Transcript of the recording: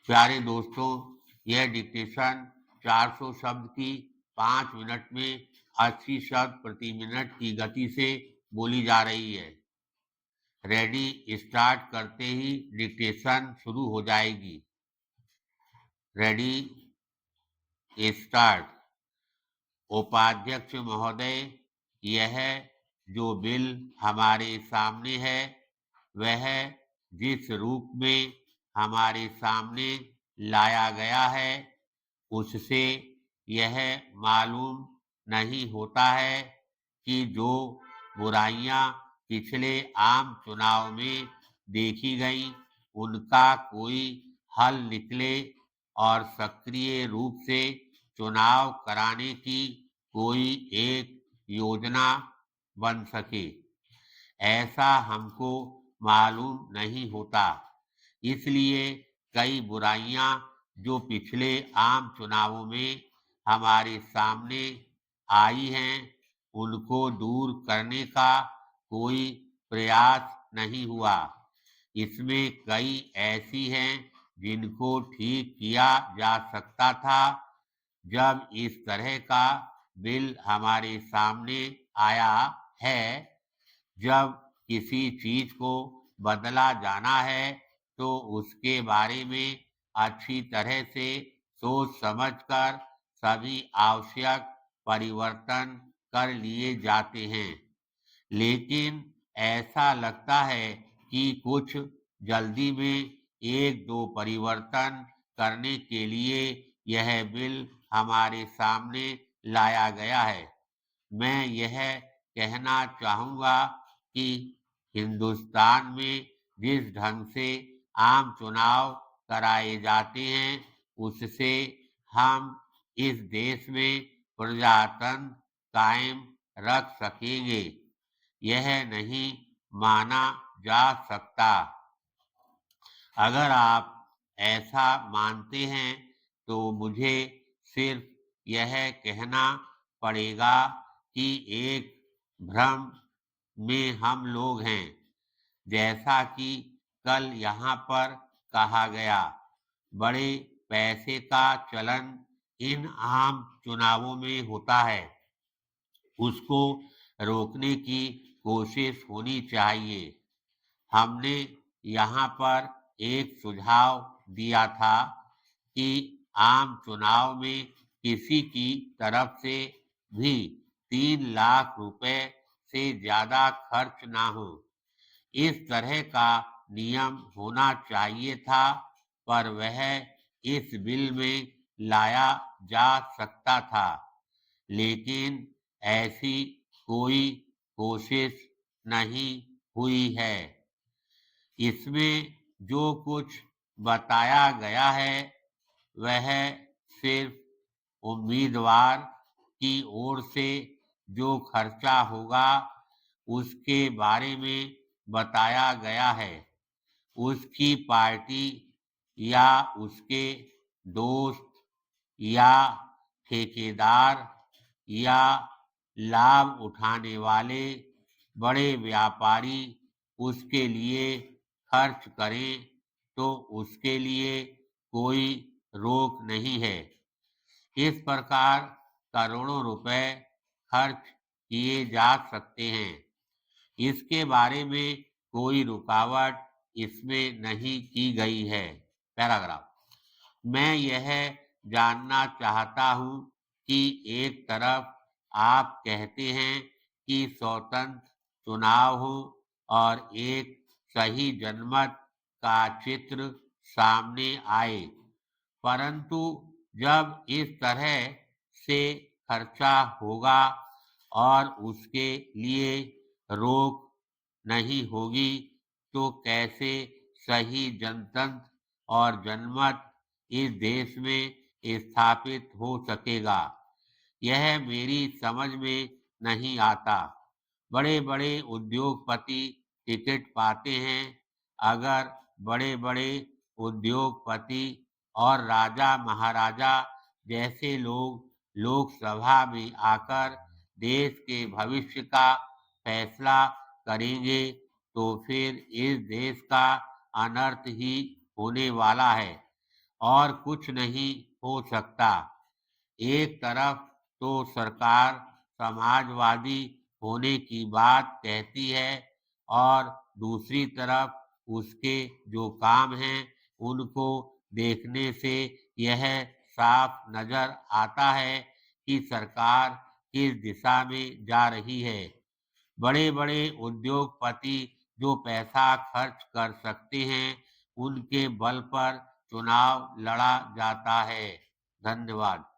प्यारे दोस्तों, यह डिक्टेशन 400 शब्द की 5 मिनट में 80 शब्द प्रति मिनट की गति से बोली जा रही है। रेडी स्टार्ट करते ही डिक्टेशन शुरू हो जाएगी। Ready start. उपाध्यक्ष महोदय, यह जो बिल हमारे सामने है वह जिस रूप में हमारे सामने लाया गया है उससे यह मालूम नहीं होता है कि जो बुराइयां पिछले आम चुनाव में देखी गई उनका कोई हल निकले और सक्रिय रूप से चुनाव कराने की कोई एक योजना बन सके, ऐसा हमको मालूम नहीं होता। इसलिए कई बुराइयां जो पिछले आम चुनावों में हमारे सामने आई हैं उनको दूर करने का कोई प्रयास नहीं हुआ। इसमें कई ऐसी हैं जिनको ठीक किया जा सकता था। जब इस तरह का बिल हमारे सामने आया है, जब किसी चीज को बदला जाना है तो उसके बारे में अच्छी तरह से सोच समझकर सभी आवश्यक परिवर्तन कर लिए जाते हैं। लेकिन ऐसा लगता है कि कुछ जल्दी में एक दो परिवर्तन करने के लिए यह बिल हमारे सामने लाया गया है। मैं यह कहना चाहूँगा कि हिंदुस्तान में जिस ढंग से आम चुनाव कराए जाते हैं उससे हम इस देश में प्रजातंत्र कायम रख सकेंगे, यह नहीं माना जा सकता। अगर आप ऐसा मानते हैं तो मुझे सिर्फ यह कहना पड़ेगा कि एक भ्रम में हम लोग हैं। जैसा कि कल यहाँ पर कहा गया, बड़े पैसे का चलन इन आम चुनावों में होता है, उसको रोकने की कोशिश होनी चाहिए। हमने यहाँ पर एक सुझाव दिया था कि आम चुनाव में किसी की तरफ से भी 3 लाख रुपए से ज्यादा खर्च ना हो। इस तरह का नियम होना चाहिए था, पर वह इस बिल में लाया जा सकता था, लेकिन ऐसी कोई कोशिश नहीं हुई है। इसमें जो कुछ बताया गया है वह सिर्फ उम्मीदवार की ओर से जो खर्चा होगा उसके बारे में बताया गया है। उसकी पार्टी या उसके दोस्त या ठेकेदार या लाभ उठाने वाले बड़े व्यापारी उसके लिए खर्च करें तो उसके लिए कोई रोक नहीं है। इस प्रकार करोड़ों रुपए खर्च किए जा सकते हैं। इसके बारे में कोई रुकावट इसमें नहीं की गई है। पैराग्राफ। मैं यह जानना चाहता हूं कि एक तरफ आप कहते हैं कि स्वतंत्र चुनाव हो और एक सही जनमत का चित्र सामने आए, परंतु जब इस तरह से खर्चा होगा और उसके लिए रोक नहीं होगी तो कैसे सही जनतंत्र और जनमत इस देश में स्थापित हो सकेगा, यह मेरी समझ में नहीं आता। बड़े बड़े उद्योगपति टिकट पाते हैं। अगर बड़े बड़े उद्योगपति और राजा महाराजा जैसे लोग लोकसभा में आकर देश के भविष्य का फैसला करेंगे तो फिर इस देश का अनर्थ ही होने वाला है। और कुछ नहीं हो सकता। एक तरफ तो सरकार समाजवादी होने की बात कहती है और दूसरी तरफ उसके जो काम हैं उनको देखने से यह साफ नजर आता है कि सरकार किस दिशा में जा रही है। बड़े-बड़े उद्योगपति जो पैसा खर्च कर सकते हैं, उनके बल पर चुनाव लड़ा जाता है। धन्यवाद।